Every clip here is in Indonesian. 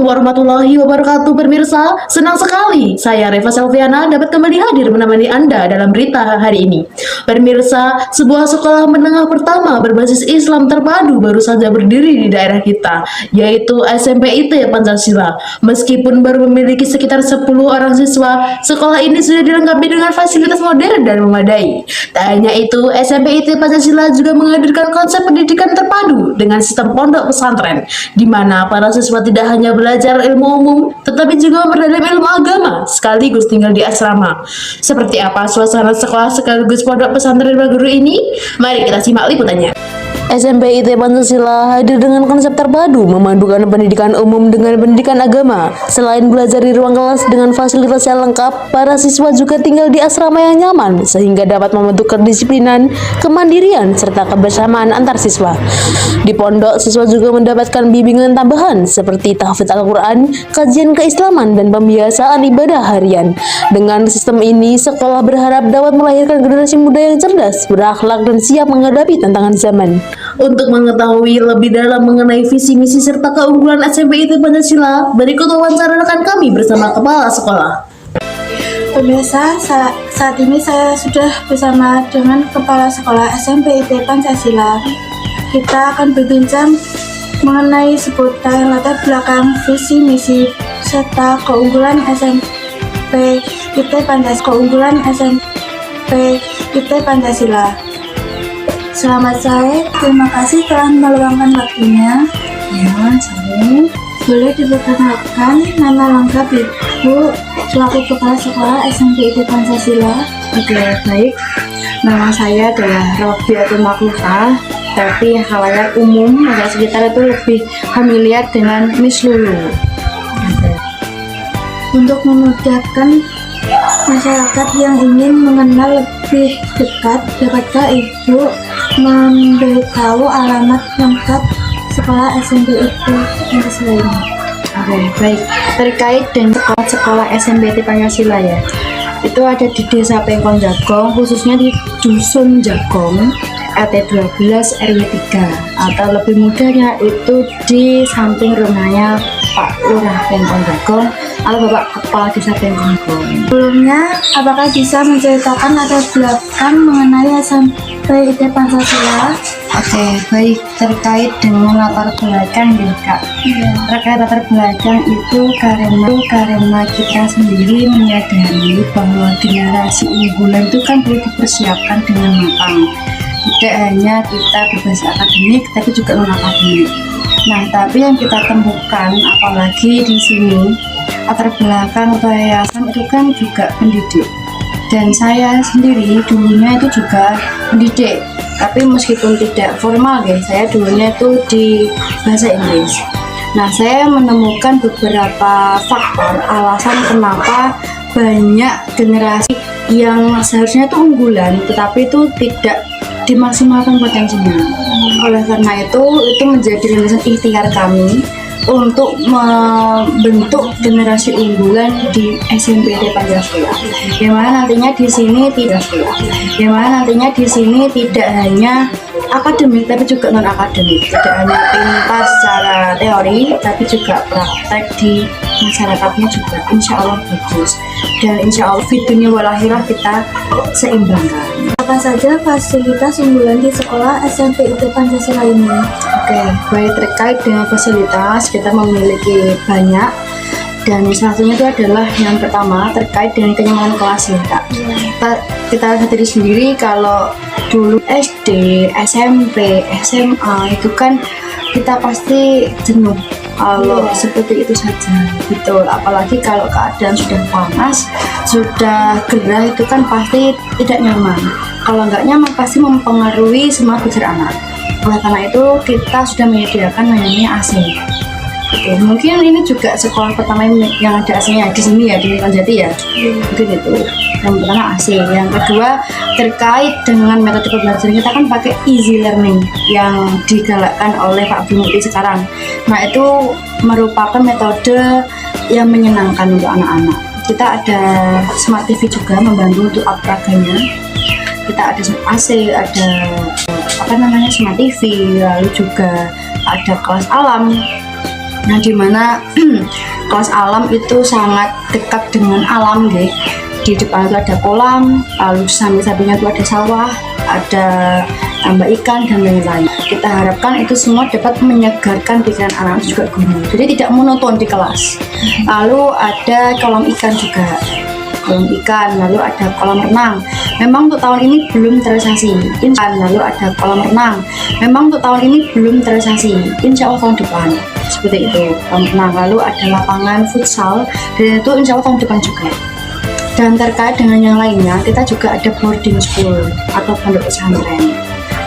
warahmatullahi wabarakatuh pemirsa. Senang sekali saya Reva Selviana dapat kembali hadir menemani Anda dalam berita hari ini. Pemirsa, sebuah sekolah menengah pertama berbasis Islam terpadu baru saja berdiri di daerah kita, yaitu SMP IT Pancasila. Meskipun baru memiliki sekitar 10 orang siswa, sekolah ini sudah dilengkapi dengan fasilitas modern dan memadai. Tak hanya itu, SMP IT Pancasila juga menghadirkan konsep pendidikan terpadu dengan sistem pondok pesantren, di mana para siswa tidak hanya belajar ilmu umum, tetapi juga memperdalam ilmu agama sekaligus tinggal di asrama. Seperti apa suasana sekolah sekaligus pondok pesantren Baguru ini? Mari kita simak liputannya. SMP IT Pancasila hadir dengan konsep terpadu memadukan pendidikan umum dengan pendidikan agama. Selain belajar di ruang kelas dengan fasilitas yang lengkap, para siswa juga tinggal di asrama yang nyaman sehingga dapat membentuk kedisiplinan, kemandirian, serta kebersamaan antar siswa. Di pondok, siswa juga mendapatkan bimbingan tambahan seperti tahfidz Al-Quran, kajian keislaman, dan pembiasaan ibadah harian. Dengan sistem ini, sekolah berharap dapat melahirkan generasi muda yang cerdas, berakhlak, dan siap menghadapi tantangan zaman. Untuk mengetahui lebih dalam mengenai visi misi serta keunggulan SMP IT Pancasila, berikut wawancara rekan kami bersama kepala sekolah. Pemirsa, saat ini saya sudah bersama dengan kepala sekolah SMP IT Pancasila. Kita akan berbincang mengenai seputar latar belakang visi misi serta keunggulan SMP IT Pancasila. Selamat sore, terima kasih telah meluangkan waktunya. Ya, sore. Boleh diperkenalkan nama lengkap Ibu selaku Kepala Sekolah SMP IT Pancasila? Oke, baik. Nama saya adalah Robiatul Maklufah, tapi khalayak umum masyarakat sekitar itu lebih familiar dengan Miss Lulu. Untuk memudahkan masyarakat yang ingin mengenal lebih dekat, dapatkah Ibu memberitahu alamat lengkap sekolah SMP IT Pancasila ini? Oke, baik. Terkait dengan sekolah SMP IT Pancasila ya, itu ada di Desa Pengkon Jagong, khususnya di Dusun Jagong, RT 12 RW 3, atau lebih mudahnya itu di samping rumahnya Pak Lurah Pengkon Jagong atau Bapak Kepala Desa Pengkon Jagong. Sebelumnya, apakah bisa menceritakan latar belakang mengenai SMP IT Pancasila? Oke, baik. Terkait dengan latar belakang ya Kak. Terkait latar belakang itu karena kita sendiri menyadari bahwa generasi unggulan itu kan perlu dipersiapkan dengan matang. Tidak hanya kita berbasis akademik, tapi juga non akademik. Nah, tapi yang kita temukan, apalagi di sini latar belakang atau yayasan itu kan juga pendidik. Dan saya sendiri dulunya itu juga pendidik, tapi meskipun tidak formal ya, saya dulunya itu di bahasa Inggris. Nah, saya menemukan beberapa faktor alasan kenapa banyak generasi yang seharusnya itu unggulan, tetapi itu tidak dimaksimalkan potensinya. Oleh karena itu menjadi landasan ikhtiar kami untuk membentuk generasi unggulan di SMP IT Pancasila. Yang mana nantinya di sini tidak hanya akademik tapi juga non akademik, tidak hanya pintar secara teori tapi juga praktek di masyarakatnya juga insya Allah bagus, dan insya Allah di dunia wal akhirah kita seimbangkan. Apa saja fasilitas unggulan di sekolah SMP IT Pancasila ini? Oke, baik. Terkait dengan fasilitas kita memiliki banyak, dan salah satunya itu adalah yang pertama terkait dengan kenyamanan kelas ya Kak. Kita sadari sendiri kalau dulu SD, SMP, SMA itu kan kita pasti jenuh kalau seperti itu saja, betul. Apalagi kalau keadaan sudah panas, sudah gerah, itu kan pasti tidak nyaman. Kalau nggak nyaman pasti mempengaruhi semangat belajar anak. Oleh karena itu kita sudah menyediakan namanya AC. Mungkin ini juga sekolah pertama yang ada AC-nya di sini ya, di Konjati ya. Mungkin itu. Yang pertama AC. Yang kedua terkait dengan metode pembelajaran, kita kan pakai easy learning yang digalakkan oleh Pak Bumukti sekarang. Nah, itu merupakan metode yang menyenangkan untuk anak-anak. Kita ada Smart TV juga membantu untuk alat-peraganya. Kita ada AC, ada Smart TV, lalu juga ada kelas alam. Nah, dimana kelas alam itu sangat dekat dengan alam nggih. Di depan itu ada kolam, lalu samping-sampingnya itu ada sawah, ada tambak ikan dan lain-lain. Kita harapkan itu semua dapat menyegarkan pikiran anak juga guru. Jadi tidak monoton di kelas. Lalu ada kolam ikan juga. Kolam ikan, lalu ada kolam renang. Memang untuk tahun ini belum terrealisasi. Lalu ada kolam renang. Memang untuk tahun ini belum terrealisasi. Insya Allah tahun depan. Seperti itu, kolam renang. Lalu ada lapangan futsal, dan itu insya Allah tahun depan juga. Dan terkait dengan yang lainnya, kita juga ada boarding school atau pondok pesantren.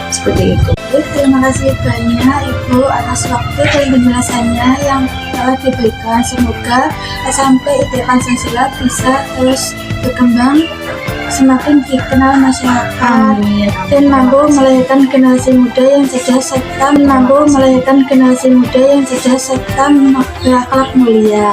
Seperti itu. Terima kasih banyak Ibu atas waktu dan penjelasannya yang telah diberikan. Semoga SMP IT Pancasila bisa terus berkembang, semakin dikenal masyarakat, dan mampu melahirkan generasi muda yang cerdas serta berakhlak mulia.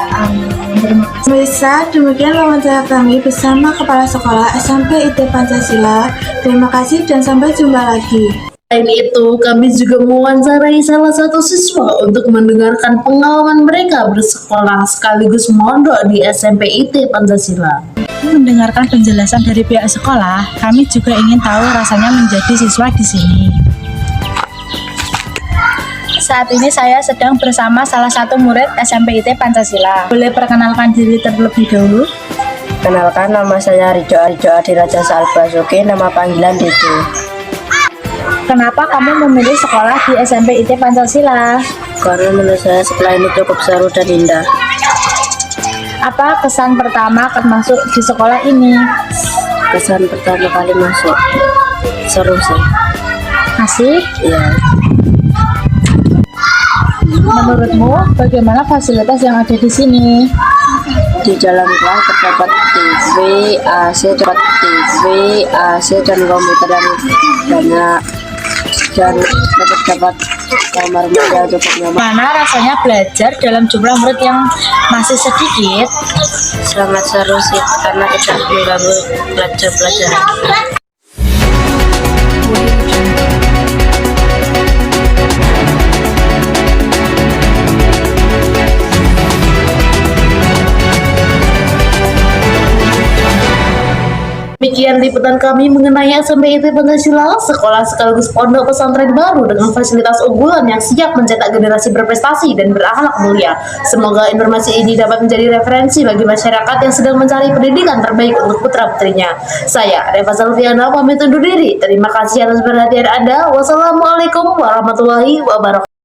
Pemirsa, demikian wawancara kami bersama Kepala Sekolah SMP IT Pancasila. Terima kasih dan sampai jumpa lagi. Selain itu, kami juga mewawancarai salah satu siswa untuk mendengarkan pengalaman mereka bersekolah sekaligus mondok di SMP IT Pancasila. Mendengarkan penjelasan dari pihak sekolah, kami juga ingin tahu rasanya menjadi siswa di sini. Saat ini saya sedang bersama salah satu murid SMP IT Pancasila. Boleh perkenalkan diri terlebih dahulu? Kenalkan, nama saya Ridho Adiraja Salbasuki, nama panggilan Dede. Kenapa kamu memilih sekolah di SMP IT Pancasila? Karena menurut saya sekolah ini cukup seru dan indah. Apa kesan pertama masuk di sekolah ini? Kesan pertama kali masuk, seru sih. Asik? Iya. Menurutmu, bagaimana fasilitas yang ada di sini? Di dalam kelas terdapat TV, AC, dan komputer yang banyak, dan dapat kamar mandi untuk nyaman. Mana rasanya belajar dalam jumlah murid yang masih sedikit? Sangat seru sih, karena tidak mengganggu pelajaran. Demikian liputan kami mengenai SMP IT Pancasila, sekolah sekaligus pondok pesantren baru dengan fasilitas unggulan yang siap mencetak generasi berprestasi dan berakhlak mulia. Semoga informasi ini dapat menjadi referensi bagi masyarakat yang sedang mencari pendidikan terbaik untuk putra-putrinya. Saya, Reva Salviana, pamit undur diri. Terima kasih atas perhatian Anda. Wassalamualaikum warahmatullahi wabarakatuh.